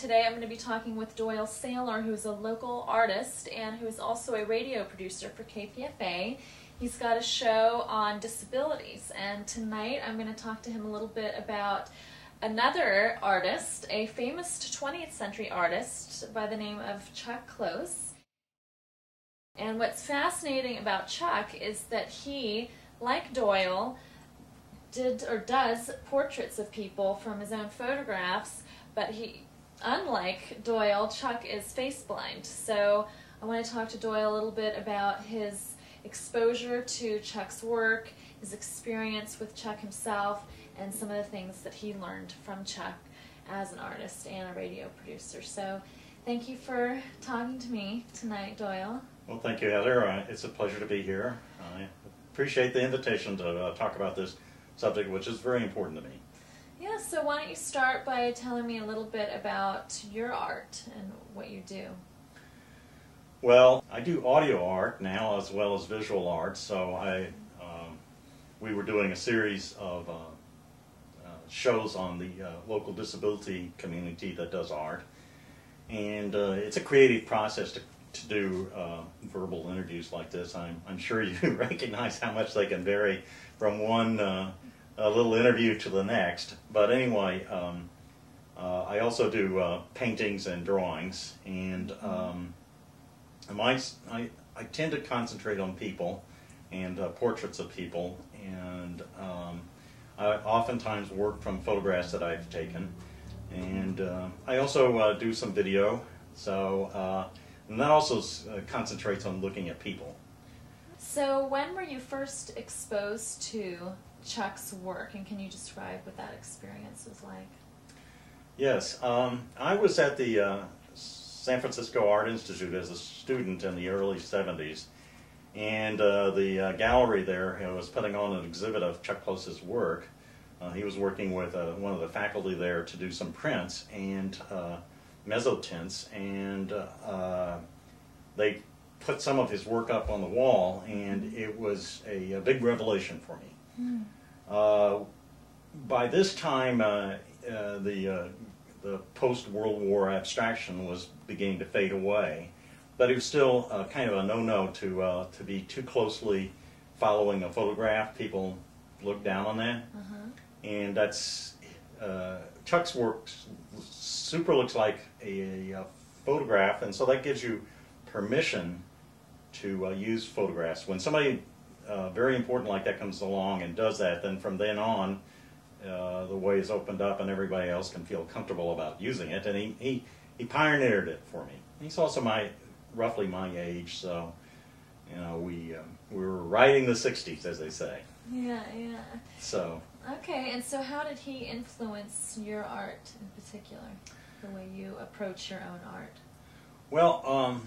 today I'm going to be talking with Doyle Saylor, who's a local artist and who is also a radio producer for KPFA. He's got a show on disabilities, and tonight I'm going to talk to him a little bit about another artist, a famous 20th century artist by the name of Chuck Close. And what's fascinating about Chuck is that he, like Doyle, did or does portraits of people from his own photographs, but unlike Doyle, Chuck is face blind. So I want to talk to Doyle a little bit about his exposure to Chuck's work, his experience with Chuck himself, and some of the things that he learned from Chuck as an artist and a radio producer. So thank you for talking to me tonight, Doyle. Well, thank you, Heather. It's a pleasure to be here. I appreciate the invitation to talk about this subject, which is very important to me. Yeah, so why don't you start by telling me a little bit about your art and what you do? Well, I do audio art now as well as visual art, so we were doing a series of shows on the local disability community that does art, and it's a creative process to do verbal interviews like this. I'm sure you recognize how much they can vary from one a little interview to the next. But anyway, I also do paintings and drawings, and I tend to concentrate on people and portraits of people, and I oftentimes work from photographs that I've taken, and I also do some video, so and that also concentrates on looking at people. So when were you first exposed to Chuck's work, and can you describe what that experience was like? Yes, I was at the San Francisco Art Institute as a student in the early 70s, and the gallery there was putting on an exhibit of Chuck Close's work. He was working with one of the faculty there to do some prints and mezzotints, and they put some of his work up on the wall, and it was a big revelation for me. By this time, the post-World War abstraction was beginning to fade away, but it was still kind of a no-no to be too closely following a photograph. People look down on that, and that's Chuck's work looks like a photograph, and so that gives you permission to use photographs. When somebody very important like that comes along and does that, then from then on the way is opened up and everybody else can feel comfortable about using it, and he pioneered it for me. He's also roughly my age, so you know we were right in the 60s, as they say. Yeah. So. Okay, and so how did he influence your art in particular, the way you approach your own art? Well,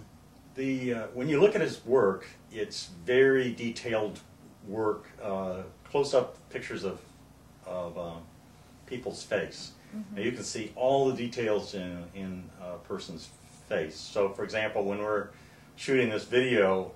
when you look at his work, it's very detailed work, close-up pictures of people's face. Now you can see all the details in a person's face. So, for example, when we're shooting this video,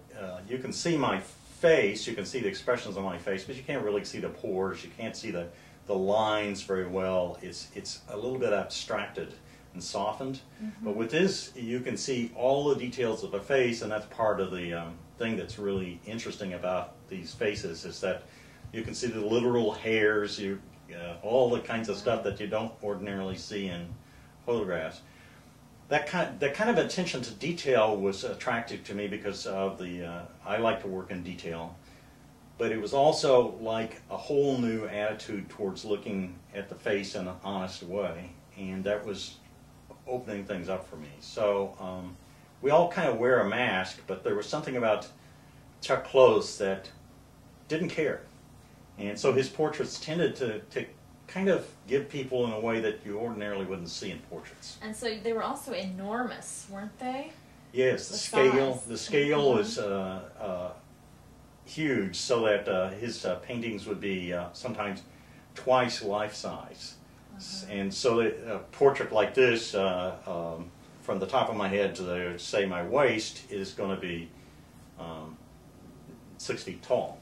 you can see my face, you can see the expressions on my face, but you can't really see the pores, you can't see the lines very well. It's a little bit abstracted and softened, but with this you can see all the details of a face, and that's part of the thing that's really interesting about these faces, is that you can see the literal hairs, all the kinds of stuff that you don't ordinarily see in photographs. That kind of attention to detail was attractive to me because of I like to work in detail, but it was also like a whole new attitude towards looking at the face in an honest way, and that was opening things up for me. So we all kind of wear a mask, but there was something about Chuck Close that didn't care, and so his portraits tended to kind of give people in a way that you ordinarily wouldn't see in portraits. And so they were also enormous, weren't they? Yes, the scale is huge, so that his paintings would be sometimes twice life size. And so a portrait like this, from the top of my head to say my waist, is going to be 6 feet tall.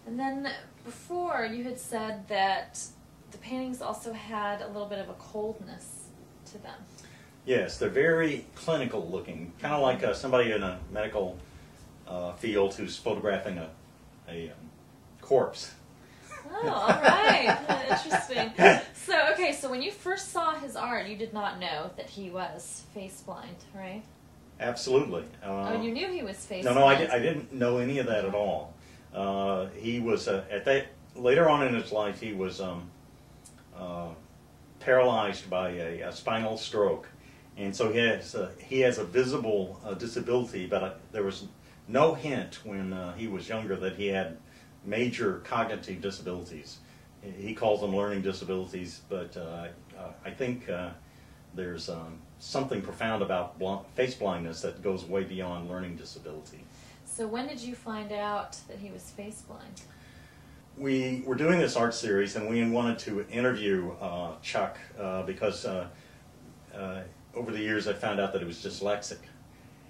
And then before you had said that the paintings also had a little bit of a coldness to them. Yes, they're very clinical looking, kind of like somebody in a medical field who's photographing a corpse. Oh, all right. Interesting. So, okay, so when you first saw his art, you did not know that he was face blind, right? Absolutely. Oh, you knew he was face No, blind. I didn't know any of that at all. He was later on in his life, he was paralyzed by a spinal stroke, and so he has a visible disability. But there was no hint when he was younger that he had major cognitive disabilities. He calls them learning disabilities, but I think there's something profound about face blindness that goes way beyond learning disability. So when did you find out that he was face blind? We were doing this art series, and we wanted to interview Chuck because over the years I found out that he was dyslexic.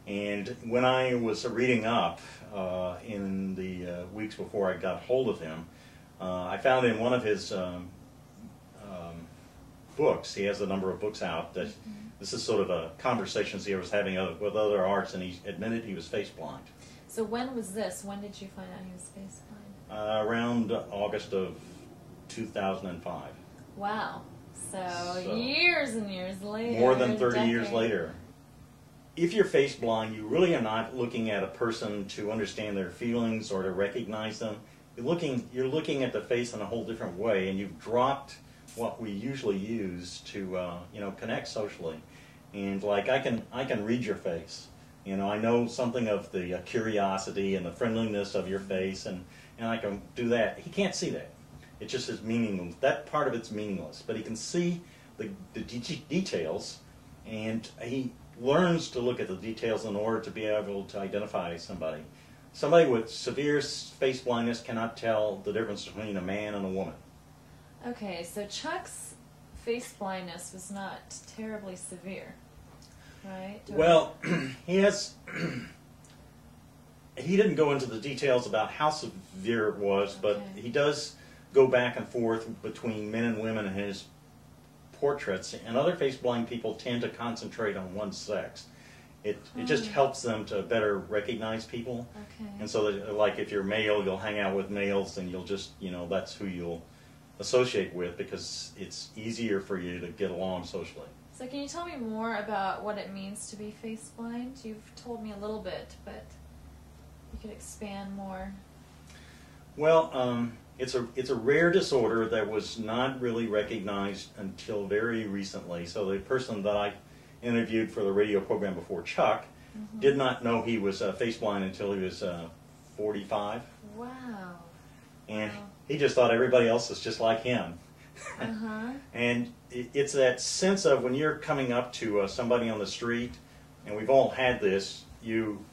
And when I was reading up in the weeks before I got hold of him, I found in one of his books, he has a number of books out, that this is sort of a conversations he was having with other artists, and he admitted he was face blind. So when was this? When did you find out he was face blind? Around August of 2005. Wow. So years and years later. More than 30 years later. If you're face blind, you really are not looking at a person to understand their feelings or to recognize them. You're looking at the face in a whole different way, and you've dropped what we usually use to connect socially. And like I can read your face. I know something of the curiosity and the friendliness of your face, and I can do that. He can't see that. It just is meaningless. That part of it's meaningless. But he can see the details, and he learns to look at the details in order to be able to identify somebody. Somebody with severe face blindness cannot tell the difference between a man and a woman. Okay, so Chuck's face blindness was not terribly severe, right? Well, he didn't go into the details about how severe it was, but he does go back and forth between men and women in his portraits, and other face blind people tend to concentrate on one sex. It just helps them to better recognize people. Okay. And so like if you're male, you'll hang out with males, and you'll just, that's who you'll associate with, because it's easier for you to get along socially. So can you tell me more about what it means to be face blind? You've told me a little bit, but you could expand more. Well, it's a rare disorder that was not really recognized until very recently. So the person that I interviewed for the radio program before Chuck did not know he was face blind until he was 45. Wow. And he just thought everybody else was just like him. And it's that sense of when you're coming up to somebody on the street, and we've all had this, you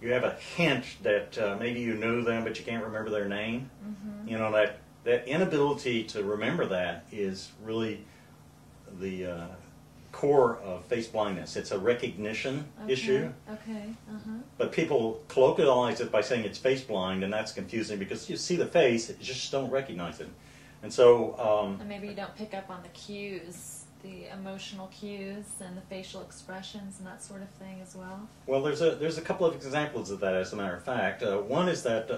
have a hint that maybe you knew them, but you can't remember their name. That inability to remember that is really the core of face blindness. It's a recognition issue. But people colloquialize it by saying it's face blind, and that's confusing because you see the face, you just don't recognize it. And so and maybe you don't pick up on the cues, the emotional cues and the facial expressions and that sort of thing as well. Well, there's a couple of examples of that, as a matter of fact. One is that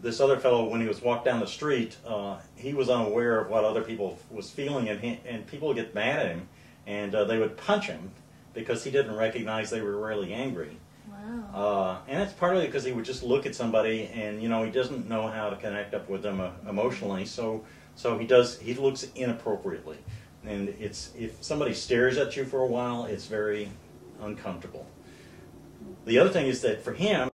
this other fellow, when he was walked down the street, he was unaware of what other people was feeling, and people would get mad at him, and they would punch him because he didn't recognize they were really angry. Wow. And it's partly because he would just look at somebody, and he doesn't know how to connect up with them emotionally, so he looks inappropriately. And if somebody stares at you for a while, it's very uncomfortable. The other thing is that for him,